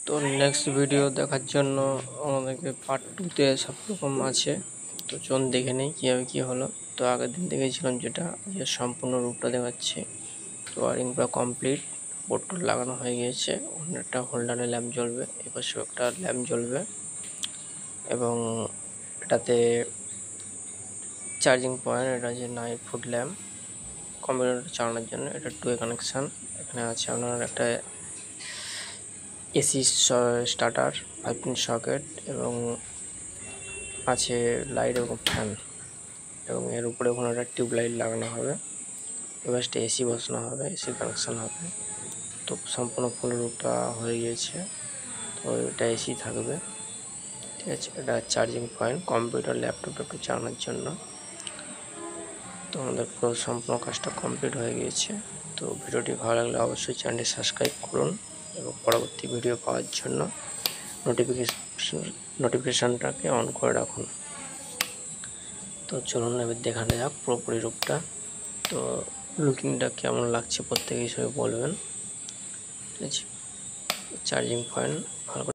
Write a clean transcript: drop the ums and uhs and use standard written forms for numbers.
তো next video দেখার জন্য আমাদেরকে পার্ট 2-তে সব রকম আছে। তো চলুন দেখে নেই কীভাবে কী হলো। তো আগের দিন দেখেছিলাম যেটা যে সম্পূর্ণ রূপটা দেখাচ্ছে। তো ওয়ারিং পুরো কমপ্লিট, বোর্ড লাগানো হয়ে গিয়েছে। ওখানে একটা হোল্ডারে ল্যাম্প জ্বলবে, এপাশেও একটা ল্যাম্প জ্বলবে এবং এটাতে চার্জিং পয়েন্ট, এটা যে 9 ফুট ল্যাম্প কম্পিউটারটা চালানোর জন্য। এটা 2 কানেকশান। এখানে আছে আপনার একটা এসি স্টার্টার 5 পিন সকেট এবং আছে লাইট এবং ফ্যান, এবং এর উপরে ওখানে একটা টিউবলাইট লাগানো হবে। এবার এসি বসানো হবে, এসি কানেকশান হবে। তো সম্পূর্ণ ফুল রূপটা হয়ে গিয়েছে। তো এটা এসি থাকবে, ঠিক আছে। এটা চার্জিং পয়েন্ট কম্পিউটার ল্যাপটপ একটু চালানোর জন্য। তো আমাদের পুরো সম্পূর্ণ কাজটা কমপ্লিট হয়ে গিয়েছে। তো ভিডিওটি ভালো লাগলে অবশ্যই চ্যানেলটি সাবস্ক্রাইব করুন এবং পরবর্তী ভিডিও পাওয়ার জন্য নোটিফিকেশানটাকে অন করে রাখুন। তো চলুন এবার দেখানো যাক পুরোপুরি রূপটা। তো লুকিংটা কেমন লাগছে প্রত্যেকে হিসেবে বলবেন, ঠিক আছে। চার্জিং পয়েন্ট ভালো করে